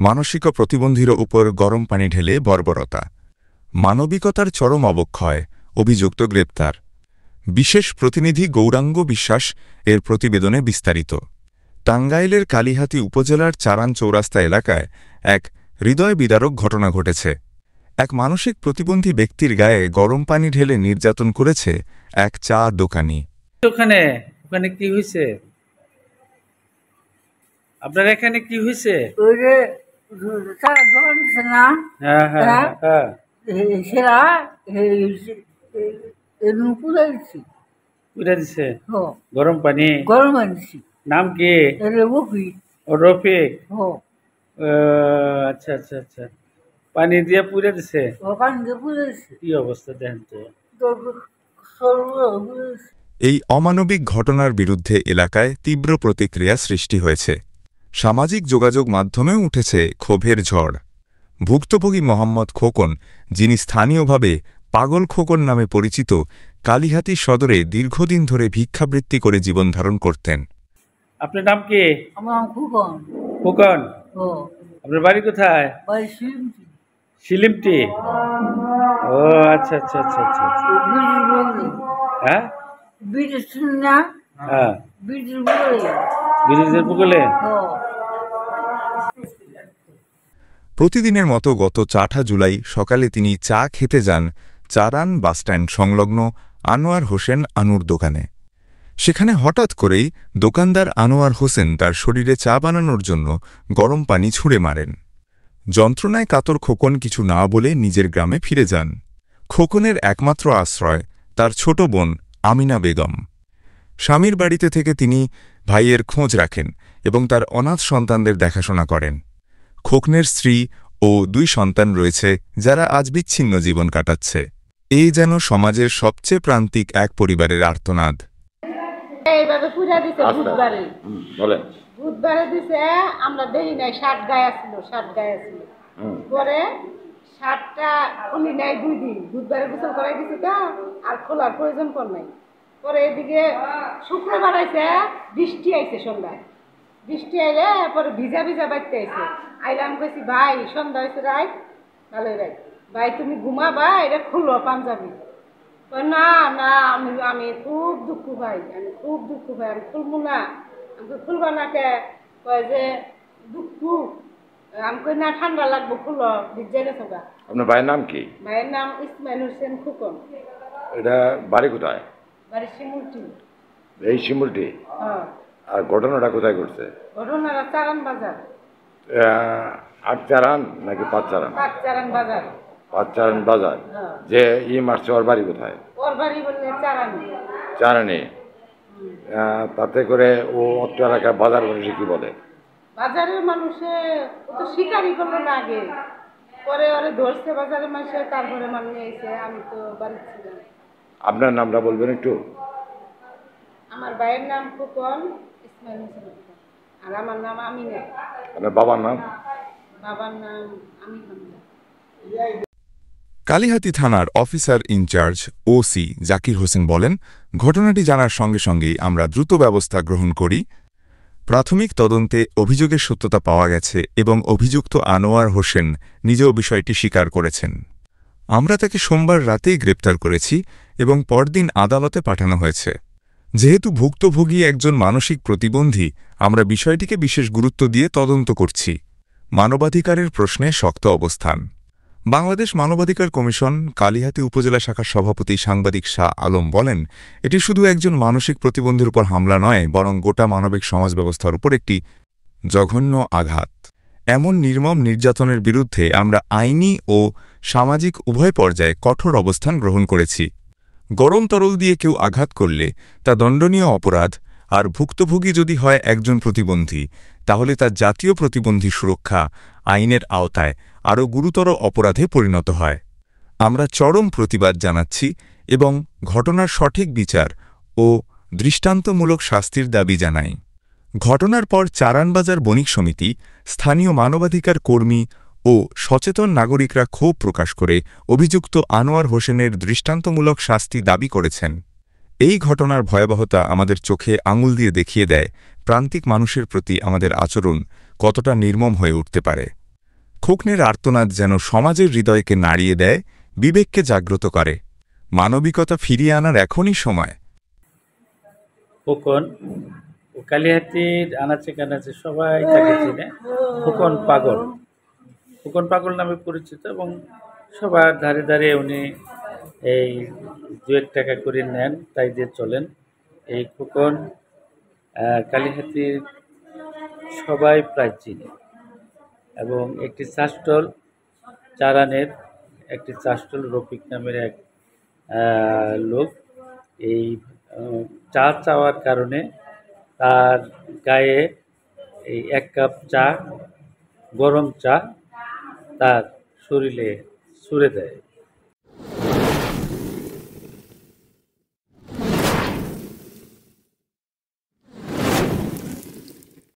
মানসিক প্রতিবন্ধীর উপর গরম পানি ঢেলে বর্বরতা, মানবিকতার চরম অবক্ষয়, অভিযুক্ত গ্রেপ্তার। বিশেষ প্রতিনিধি গৌরাঙ্গ বিশ্বাস এর প্রতিবেদনে বিস্তারিত। টাঙ্গাইলের কালিহাতী উপজেলার চারান চৌরাস্তা এলাকায় এক হৃদয় বিদারক ঘটনা ঘটেছে। এক মানসিক প্রতিবন্ধী ব্যক্তির গায়ে গরম পানি ঢেলে নির্যাতন করেছে এক চা দোকানি। ওখানে কি হয়েছে? আপনার এখানে কি হয়েছে? ওই যে চা দোকান আছে না, সেরা পুরা দিচ্ছি। পুরা দিছে গরম পানি? গরম আনছি। নাম কি? রফিক। রফিক। আচ্ছা আচ্ছা আচ্ছা, পানি দিয়ে পুরা দিছে? পানি দিয়ে পুরা দিচ্ছে। কি অবস্থা দেখেন তো। এই অমানবিক ঘটনার বিরুদ্ধে এলাকায় তীব্র প্রতিক্রিয়া সৃষ্টি হয়েছে। সামাজিক যোগাযোগ মাধ্যমেও উঠেছে ক্ষোভের ঝড়। ভুক্তভোগী মোহাম্মদ খোকন, যিনি স্থানীয়ভাবে পাগল খোকন নামে পরিচিত, কালিহাতী সদরে দীর্ঘদিন ধরে ভিক্ষাবৃত্তি করে জীবনধারণ করতেন। আপনার নাম কি? আমার নাম খোকন। খোকন, আপনার বাড়ি কোথায়? বাড়ি শিলিমটি। শিলিমটি? ও আচ্ছা আচ্ছা আচ্ছা আচ্ছা। হ্যাঁ, প্রতিদিনের মতো গত ৪ জুলাই সকালে তিনি চা খেতে যান চারান বাসস্ট্যান্ড সংলগ্ন আনোয়ার হোসেন আনুর দোকানে। সেখানে হঠাৎ করেই দোকানদার আনোয়ার হোসেন তার শরীরে চা বানানোর জন্য গরম পানি ছুঁড়ে মারেন। যন্ত্রণায় কাতর খোকন কিছু না বলে নিজের গ্রামে ফিরে যান। খোকনের একমাত্র আশ্রয় তার ছোট বোন আমিনা বেগম। স্বামীর বাড়িতে থেকে তিনি ভাইয়ের খোঁজ রাখেন এবং তার অনাথ সন্তানদের দেখাশোনা করেন। খোকনের স্ত্রী ও 2 সন্তান রয়েছে, যারা আজ বিচ্ছিন্ন জীবন কাটাচ্ছে। এই যেন সমাজের সবচেয়ে প্রান্তিক এক পরিবারের আর্তনাদ। এইভাবে পুরা দিছে বুধবারে। বলেন বুধবারে দিছে, আমরা দেই নাই, 60 গায়ে ছিল, 60 গায়ে ছিল। পরে 60টা খুলি নাই 2 দিন, বুধবারে গোসল করাই দিছে তো আর খোলার প্রয়োজন পড় নাই। পরে এদিকে শুক্রবার আইছে, বৃষ্টি আইছে সন্ধ্যায়। বৃষ্টি আইলে পরে ভিজা ভিজা বাড়তে আইছে। আইলাম কইছি ভাই সন্ধ্যা হয়েছে, রাত ভালোই রাত, ভাই তুমি ঘুমাবা, এটা খুলো পাঞ্জাবি। না না, আমি খুব দুঃখ পাই, আমি খুব দুঃখ পাই, আমি খুলবো না। আমি খুলবা না কে? কয় যে দুঃখ। আমি কই না, ঠান্ডা লাগবো, খুলো, ভিজে গেছে গা। আপনার ভাইয়ের নাম কি? ভাইয়ের নাম ইসমাইল হোসেন খোকন। এটা বাড়ি কোথায়? বাড়ি শিমুলটি। এই শিমুলটি? হ্যাঁ। আর ঘটনাটা কোথায় ঘটছে? ঘটনাটা চারান বাজার। 8 চারান নাকি 5 চারান? 5 চারান বাজার। 5 চারান বাজার। যে মারছে ওর বাড়ি কোথায়? ওর বাড়ি বললে চারানি। চারানি। তাতে করে ও অত এলাকায় বাজার মানুষে কি বলে? বাজারের মানুষে তো শিকারি করলো না আগে, পরে ওরে ধরছে বাজারের মানুষে, তারপরে মানুষ এসে, আমি তো বাড়ি ছিলাম। আপনার নামটা বলবেন একটু? আমার ভাইয়ের নাম খোকন, ইসমাইল হোসেন, আর আমার নাম আমিনা। আপনার বাবার নাম? বাবার নাম আমিনা। কালিহাতী থানার officer in-charge OC Zakir Hossain বলেন, ঘটনাটি জানার সঙ্গে সঙ্গেই আমরা দ্রুত ব্যবস্থা গ্রহণ করি। প্রাথমিক তদন্তে অভিযোগের সত্যতা পাওয়া গেছে এবং অভিযুক্ত আনোয়ার হোসেন নিজেও বিষয়টি স্বীকার করেছেন। আমরা তাকে সোমবার রাতেই গ্রেপ্তার করেছি এবং পরদিন আদালতে পাঠানো হয়েছে। যেহেতু ভুক্তভোগী একজন মানসিক প্রতিবন্ধী, আমরা বিষয়টিকে বিশেষ গুরুত্ব দিয়ে তদন্ত করছি। মানবাধিকারের প্রশ্নে শক্ত অবস্থান। বাংলাদেশ মানবাধিকার কমিশন কালিহাতী উপজেলা শাখার সভাপতি সাংবাদিক শাহ আলম বলেন, এটি শুধু একজন মানসিক প্রতিবন্ধীর উপর হামলা নয়, বরং গোটা মানবিক সমাজ ব্যবস্থার উপর একটি জঘন্য আঘাত। এমন নির্মম নির্যাতনের বিরুদ্ধে আমরা আইনি ও সামাজিক উভয় পর্যায়ে কঠোর অবস্থান গ্রহণ করেছি। গরম তরল দিয়ে কেউ আঘাত করলে তা দণ্ডনীয় অপরাধ, আর ভুক্তভোগী যদি হয় একজন প্রতিবন্ধী, তাহলে তা জাতীয় প্রতিবন্ধী সুরক্ষা আইনের আওতায় আরও গুরুতর অপরাধে পরিণত হয়। আমরা চরম প্রতিবাদ জানাচ্ছি এবং ঘটনার সঠিক বিচার ও দৃষ্টান্তমূলক শাস্তির দাবি জানাই। ঘটনার পর চারানবাজার বণিক সমিতি, স্থানীয় মানবাধিকার কর্মী ও সচেতন নাগরিকরা ক্ষোভ প্রকাশ করে অভিযুক্ত আনোয়ার হোসেনের দৃষ্টান্তমূলক শাস্তি দাবি করেছেন। এই ঘটনার ভয়াবহতা আমাদের চোখে আঙুল দিয়ে দেখিয়ে দেয় প্রান্তিক মানুষের প্রতি আমাদের আচরণ কতটা নির্মম হয়ে উঠতে পারে। খোকনের আর্তনাদ যেন সমাজের হৃদয়কে নাড়িয়ে দেয়, বিবেককে জাগ্রত করে। মানবিকতা ফিরিয়ে আনার এখনই সময়। খোকন ও কালিহাতির আনাচে কানাচে সবাই তাকে চেনে খোকন পাগল। খোকন পাগল নামে পরিচিত এবং সবার ধারে ধারে উনি এই 2-1 টাকা করে নেন, তাই দিয়ে চলেন। এই খোকন কালিহাতির সবাই প্রায় চিনে এবং একটি চাষটল চারানের একটি চাষটল রফিক নামের এক লোক এই চা চাওয়ার কারণে তার গায়ে এই 1 কাপ চা, গরম চা তার শরীরে ছুঁড়ে দেয়।